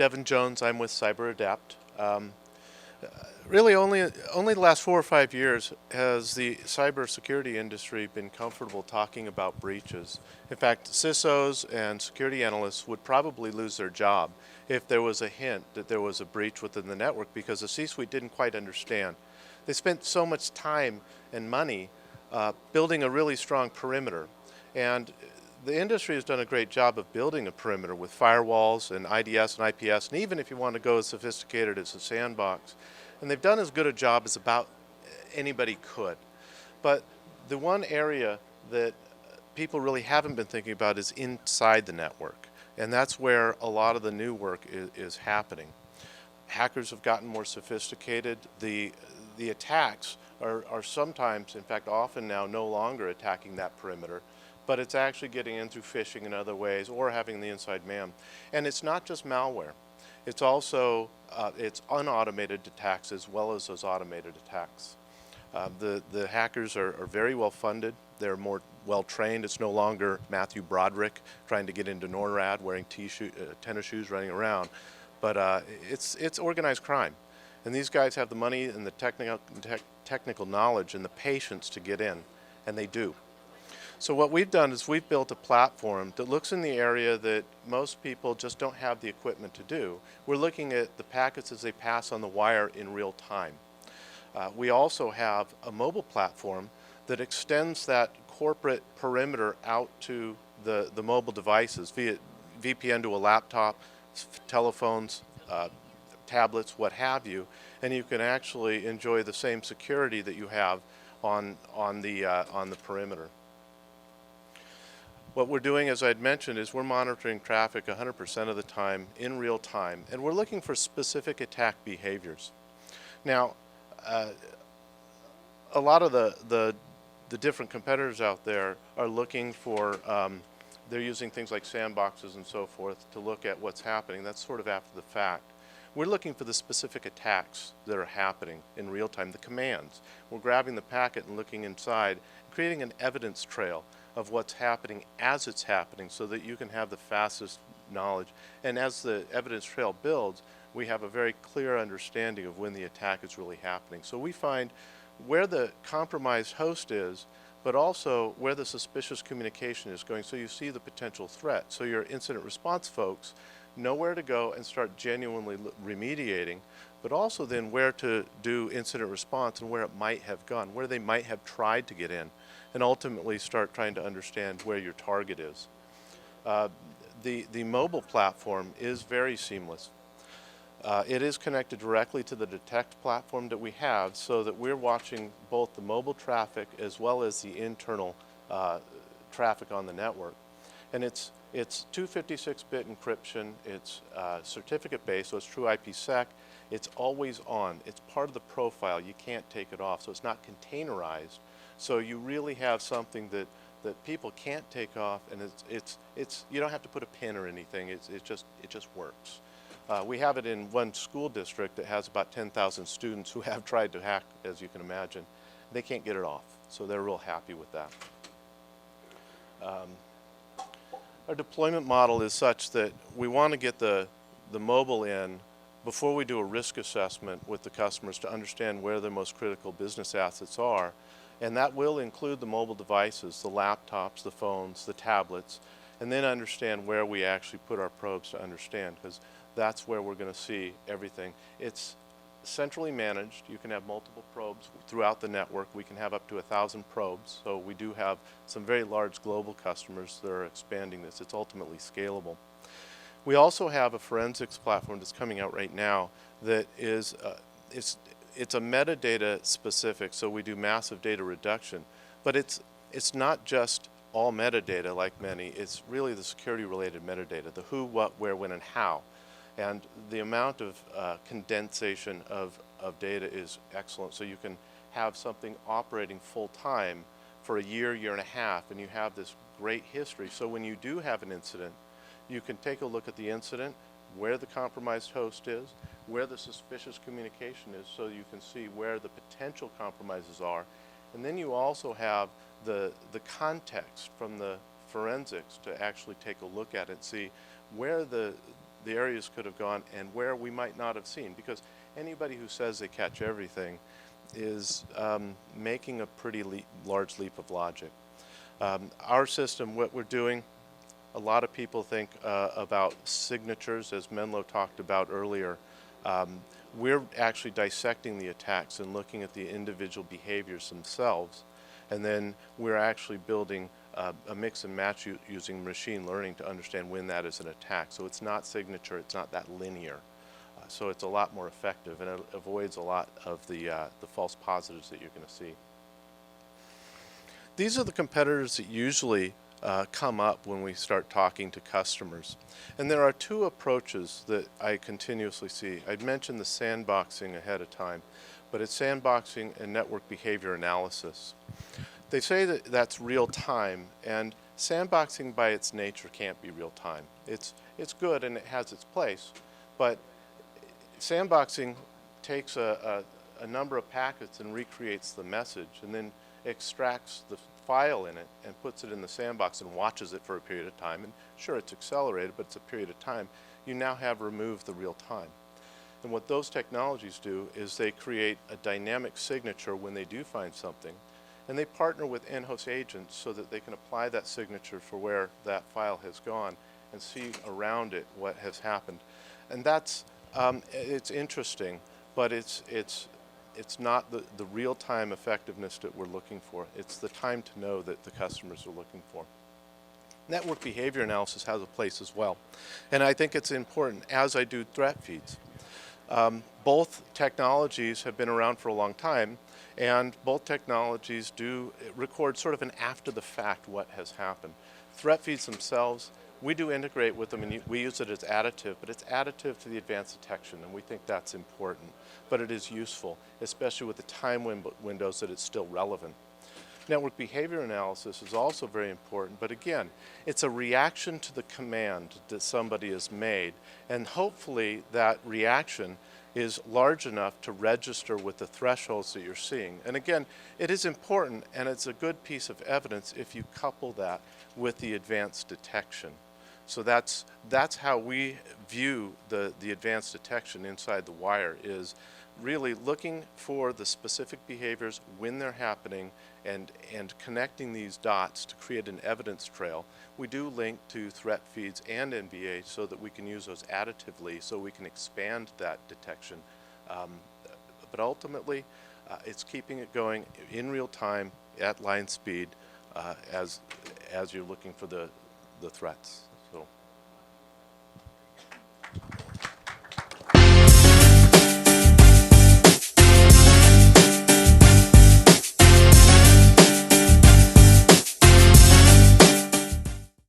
Devin Jones. I'm with adAPT. Really, only the last 4 or 5 years has the cybersecurity industry been comfortable talking about breaches. In fact, CISOs and security analysts would probably lose their job if there was a hint that there was a breach within the network because the C-suite didn't quite understand. They spent so much time and money building a really strong perimeter, and the industry has done a great job of building a perimeter with firewalls and IDS and IPS, and even if you want to go as sophisticated as a sandbox. And they've done as good a job as about anybody could. But the one area that people really haven't been thinking about is inside the network. And that's where a lot of the new work is happening. Hackers have gotten more sophisticated. The attacks are sometimes, in fact often now, no longer attacking that perimeter, but it's actually getting in through phishing in other ways or having the inside man. And it's not just malware. It's also it's unautomated attacks as well as those automated attacks. The hackers are very well funded. They're more well trained. It's no longer Matthew Broderick trying to get into NORAD wearing tennis shoes running around, but it's organized crime. And these guys have the money and the technical knowledge and the patience to get in, and they do. So what we've done is we've built a platform that looks in the area that most people just don't have the equipment to do. We're looking at the packets as they pass on the wire in real time. We also have a mobile platform that extends that corporate perimeter out to the mobile devices via VPN to a laptop, telephones, tablets, what have you, and you can actually enjoy the same security that you have on the perimeter. What we're doing, as I'd mentioned, is we're monitoring traffic 100% of the time in real time, and we're looking for specific attack behaviors. Now, a lot of the different competitors out there are looking for, they're using things like sandboxes and so forth to look at what's happening. That's sort of after the fact. We're looking for the specific attacks that are happening in real time, the commands. We're grabbing the packet and looking inside, creating an evidence trail of what's happening as it's happening so that you can have the fastest knowledge. And as the evidence trail builds, we have a very clear understanding of when the attack is really happening. So we find where the compromised host is, but also where the suspicious communication is going, so you see the potential threat. So your incident response folks know where to go and start genuinely remediating, but also then where to do incident response and where it might have gone, where they might have tried to get in, and ultimately start trying to understand where your target is. The mobile platform is very seamless. It is connected directly to the detect platform that we have, so that we're watching both the mobile traffic as well as the internal traffic on the network. And it's 256-bit encryption. It's certificate-based, so it's true IPsec. It's always on. It's part of the profile. You can't take it off, so it's not containerized. So you really have something that people can't take off, and it's you don't have to put a pin or anything. It just works. We have it in one school district that has about 10,000 students who have tried to hack, as you can imagine. They can't get it off, so they're real happy with that. Our deployment model is such that we want to get the mobile in before we do a risk assessment with the customers to understand where their most critical business assets are. And that will include the mobile devices, the laptops, the phones, the tablets, and then understand where we actually put our probes to understand, because that's where we're going to see everything. It's centrally managed. You can have multiple probes throughout the network. We can have up to 1,000 probes, so we do have some very large global customers that are expanding this. It's ultimately scalable. We also have a forensics platform that's coming out right now that is it's a metadata specific, so we do massive data reduction, but it's not just all metadata like many. It's really the security related metadata, the who, what, where, when, and how. And the amount of condensation of data is excellent, so you can have something operating full time for a year, year and a half, and you have this great history. So when you do have an incident, you can take a look at the incident, where the compromised host is, where the suspicious communication is, so you can see where the potential compromises are. And then you also have the context from the forensics to actually take a look at it and see where the the areas could have gone and where we might not have seen, because anybody who says they catch everything is making a pretty large leap of logic. Our system, what we're doing, a lot of people think about signatures, as Menlo talked about earlier. We're actually dissecting the attacks and looking at the individual behaviors themselves, and then we're actually building a mix and match using machine learning to understand when that is an attack. So it's not signature, it's not that linear. So it's a lot more effective, and it avoids a lot of the false positives that you're going to see. These are the competitors that usually come up when we start talking to customers. And there are two approaches that I continuously see. I'd mentioned the sandboxing ahead of time, but it's sandboxing and network behavior analysis. They say that that's real time, and sandboxing by its nature can't be real time. It's good and it has its place, but sandboxing takes a number of packets and recreates the message, and then extracts the file in it and puts it in the sandbox and watches it for a period of time. And sure, it's accelerated, but it's a period of time. You now have removed the real time. And what those technologies do is they create a dynamic signature when they do find something, and they partner with in-house agents so that they can apply that signature for where that file has gone and see around it what has happened. And that's it's interesting, but it's not the real-time effectiveness that we're looking for. It's the time to know that the customers are looking for. Network behavior analysis has a place as well, and I think it's important, as I do threat feeds. Both technologies have been around for a long time, and both technologies do record sort of an after-the-fact what has happened. Threat feeds themselves, we do integrate with them, and we use it as additive, but it's additive to the advanced detection, and we think that's important. But it is useful, especially with the time windows that it's still relevant. Network behavior analysis is also very important, but again, it's a reaction to the command that somebody has made, and hopefully that reaction is large enough to register with the thresholds that you're seeing. And again, it is important, and it's a good piece of evidence if you couple that with the advanced detection. So that's how we view the advanced detection inside the wire, is really looking for the specific behaviors when they're happening and connecting these dots to create an evidence trail. We do link to threat feeds and NBA so that we can use those additively so we can expand that detection. But ultimately, it's keeping it going in real time at line speed as you're looking for the threats.